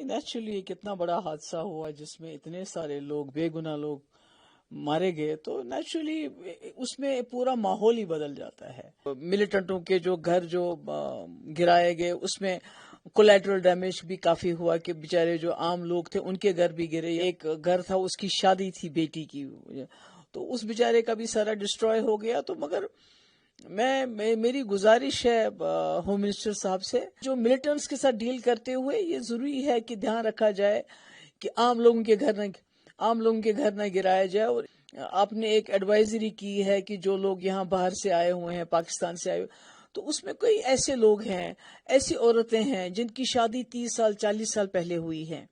Naturally कितना बड़ा हादसा हुआ जिसमें इतने सारे लोग बेगुनाह लोग मारे गए, तो नेचुरली उसमें पूरा माहौल ही बदल जाता है। मिलिटेंटों के जो घर जो गिराए गए, उसमें कोलैटरल डैमेज भी काफी हुआ कि बेचारे जो आम लोग थे उनके घर भी गिरे। एक घर था, उसकी शादी थी बेटी की, तो उस बेचारे का भी सारा डिस्ट्रॉय हो गया। तो मगर मेरी गुजारिश है होम मिनिस्टर साहब से, जो मिलिटेंट्स के साथ डील करते हुए ये जरूरी है कि ध्यान रखा जाए कि आम लोगों के घर न गिराया जाए। और आपने एक एडवाइजरी की है कि जो लोग यहाँ बाहर से आए हुए हैं, पाकिस्तान से आए हुए, तो उसमें कोई ऐसे लोग हैं, ऐसी औरतें हैं जिनकी शादी 30 साल 40 साल पहले हुई है,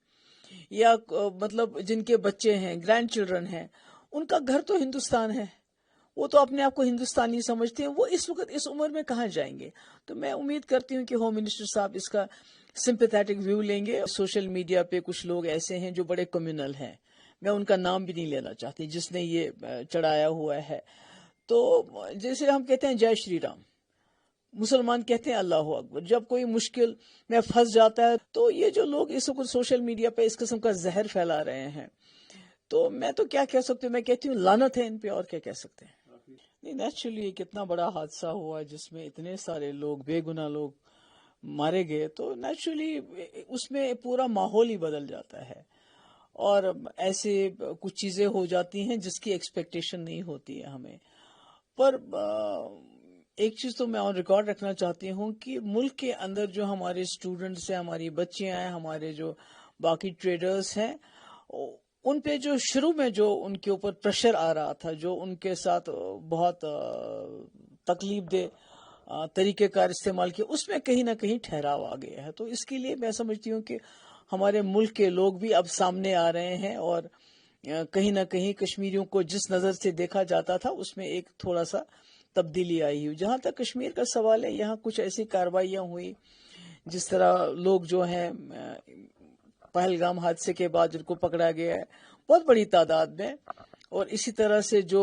या मतलब जिनके बच्चे हैं, ग्रैंड चिल्ड्रन हैं, उनका घर तो हिंदुस्तान है, वो तो अपने आप को हिंदुस्तानी समझते हैं, वो इस वक्त इस उम्र में कहाँ जाएंगे। तो मैं उम्मीद करती हूँ कि होम मिनिस्टर साहब इसका सिंपैथेटिक व्यू लेंगे। सोशल मीडिया पे कुछ लोग ऐसे हैं जो बड़े कम्युनल हैं, मैं उनका नाम भी नहीं लेना चाहती, जिसने ये चढ़ाया हुआ है। तो जैसे हम कहते हैं जय श्री राम, मुसलमान कहते हैं अल्लाह अकबर। जब कोई मुश्किल में फंस जाता है तो ये जो लोग इस वक्त सोशल मीडिया पे इस किस्म का जहर फैला रहे हैं, तो मैं तो क्या कह सकती हूँ, मैं कहती हूँ लानत है इन पे, और क्या कह सकते हैं। नहीं, नेचुरली कितना बड़ा हादसा हुआ जिसमें इतने सारे लोग बेगुनाह लोग मारे गए, तो नेचुरली उसमें पूरा माहौल ही बदल जाता है, और ऐसे कुछ चीजें हो जाती हैं जिसकी एक्सपेक्टेशन नहीं होती है हमें। पर एक चीज तो मैं ऑन रिकॉर्ड रखना चाहती हूँ कि मुल्क के अंदर जो हमारे स्टूडेंट्स हैं, हमारी बच्चियां हैं, हमारे जो बाकी ट्रेडर्स हैं, उन पे जो शुरू में जो उनके ऊपर प्रेशर आ रहा था, जो उनके साथ बहुत तकलीफ दे तरीकेकार इस्तेमाल किया, उसमें कहीं ना कहीं ठहराव आ गया है। तो इसके लिए मैं समझती हूँ कि हमारे मुल्क के लोग भी अब सामने आ रहे हैं, और कहीं ना कहीं कश्मीरियों को जिस नज़र से देखा जाता था उसमें एक थोड़ा सा तब्दीली आई हुई। जहाँ तक कश्मीर का सवाल है, यहाँ कुछ ऐसी कार्रवाइयाँ हुई जिस तरह लोग जो हैं पहलगाम हादसे के बाद जिनको पकड़ा गया है बहुत बड़ी तादाद में, और इसी तरह से जो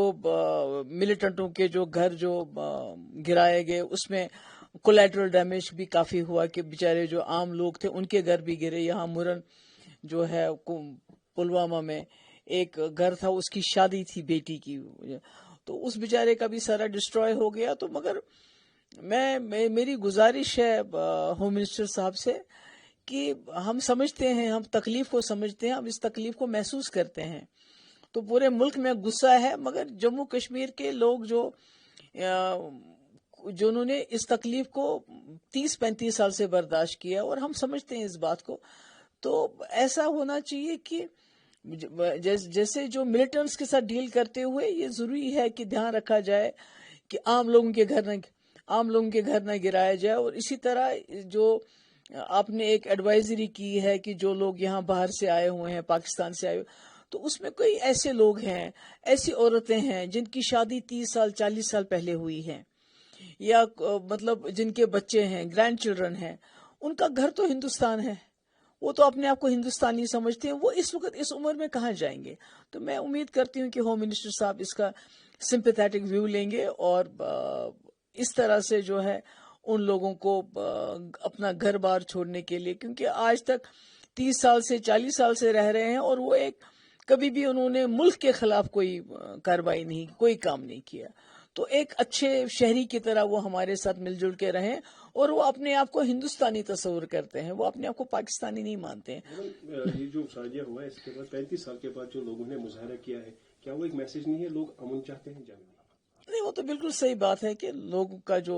मिलिटेंटों के जो घर जो गिराए गए, उसमें कोलैटरल डैमेज भी काफी हुआ कि बेचारे जो आम लोग थे उनके घर भी गिरे। यहाँ मुरन जो है पुलवामा में एक घर था, उसकी शादी थी बेटी की, तो उस बेचारे का भी सारा डिस्ट्रॉय हो गया। तो मगर मेरी गुजारिश है होम मिनिस्टर साहब से कि हम समझते हैं, हम तकलीफ को समझते हैं, हम इस तकलीफ को महसूस करते हैं, तो पूरे मुल्क में गुस्सा है, मगर जम्मू कश्मीर के लोग जो उन्होंने इस तकलीफ को 30-35 साल से बर्दाश्त किया, और हम समझते हैं इस बात को। तो ऐसा होना चाहिए कि जैसे जो मिलिटेंट्स के साथ डील करते हुए ये जरूरी है कि ध्यान रखा जाए कि आम लोगों के घर न गिराया जाए। और इसी तरह जो आपने एक एडवाइजरी की है कि जो लोग यहाँ बाहर से आए हुए हैं, पाकिस्तान से आए हुए, तो उसमें कोई ऐसे लोग हैं, ऐसी औरतें हैं जिनकी शादी 30 साल 40 साल पहले हुई है, या मतलब जिनके बच्चे हैं, ग्रैंड चिल्ड्रन हैं, उनका घर तो हिंदुस्तान है, वो तो अपने आप को हिंदुस्तानी समझते हैं, वो इस वक्त इस उम्र में कहाँ जाएंगे। तो मैं उम्मीद करती हूँ कि होम मिनिस्टर साहब इसका सिंपैथेटिक व्यू लेंगे, और इस तरह से जो है उन लोगों को अपना घर बार छोड़ने के लिए, क्योंकि आज तक 30 साल से 40 साल से रह रहे हैं, और वो कभी भी उन्होंने मुल्क के खिलाफ कोई कार्रवाई नहीं, कोई काम नहीं किया। तो एक अच्छे शहरी की तरह वो हमारे साथ मिलजुल के रहें, और वो अपने आप को हिंदुस्तानी तस्वुर करते हैं, वो अपने आप को पाकिस्तानी नहीं मानते हैं। ये जो साजिया हुआ है, इसके बाद 35 साल के बाद जो लोगों ने मुजाहरा किया है, क्या वो एक मैसेज नहीं है, लोग अमन चाहते हैं जंग? नहीं, वो तो बिल्कुल सही बात है कि लोगों का जो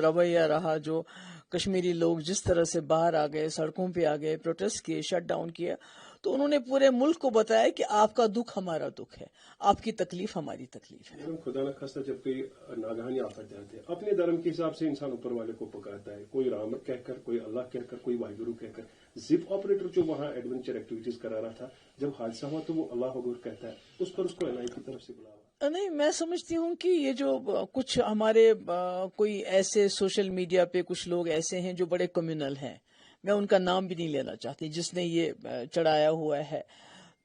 रवैया रहा, जो कश्मीरी लोग जिस तरह से बाहर आ गए, सड़कों पे आ गए, प्रोटेस्ट किए, शट डाउन किया, तो उन्होंने पूरे मुल्क को बताया कि आपका दुख हमारा दुख है, आपकी तकलीफ हमारी तकलीफ है। खुदा न खास्ता जब कोई नागहानी आफत जाते हैं, अपने धर्म के हिसाब से इंसान ऊपर वाले को पुकारता है, कोई राम कहकर, कोई अल्लाह कहकर, कोई वाहिगुरु कहकर। जिप ऑपरेटर जो वहाँ एडवेंचर एक्टिविटीज करा रहा था, जब हादसा हुआ तो वो अल्लाह अकबर कहता है, उस पर उसको एनआई की तरफ से बुलावा। नहीं, मैं समझती हूँ कि ये जो कुछ हमारे कोई ऐसे सोशल मीडिया पे कुछ लोग ऐसे हैं जो बड़े कम्युनल हैं, मैं उनका नाम भी नहीं लेना चाहती, जिसने ये चढ़ाया हुआ है।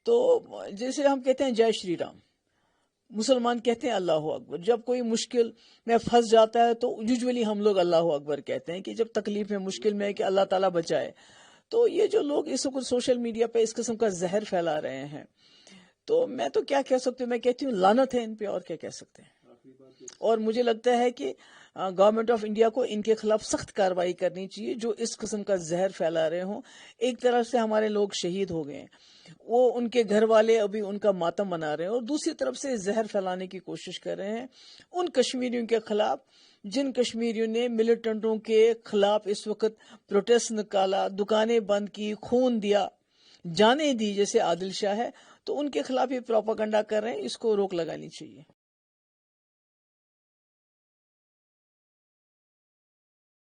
तो जैसे हम कहते हैं जय श्री राम, मुसलमान कहते हैं अल्लाह अकबर। जब कोई मुश्किल में फंस जाता है तो यूजुअली हम लोग अल्लाह अकबर कहते हैं कि जब तकलीफ में, मुश्किल में है कि अल्लाह ताला बचाए। تو یہ جو لوگ اس وقت سوشل میڈیا پہ اس قسم کا زہر پھیلا رہے ہیں، تو میں تو کیا کہہ سکتی ہوں، میں کہتی ہوں لعنت ہے ان پہ، اور کیا کہہ سکتے ہیں. اور مجھے لگتا ہے کہ گورنمنٹ آف انڈیا کو ان کے خلاف سخت کارروائی کرنی چاہیے جو اس قسم کا زہر پھیلا رہے ہوں. ایک طرف سے ہمارے لوگ شہید ہو گئے ہیں، وہ ان کے گھر والے ابھی ان کا ماتم منا رہے ہیں، اور دوسری طرف سے زہر پھیلانے کی کوشش کر رہے ہیں ان کشمیریوں کے خلاف جن کشمیریوں نے ملیٹنٹوں کے خلاف اس وقت پروٹیسٹ نکالا، دکانیں بند کی، خون دیا، جانیں دی، جیسے عادل شاہ ہے. تو ان کے خلاف یہ پروپیگنڈا کر رہے ہیں، اس کو روک لگانی چاہیے.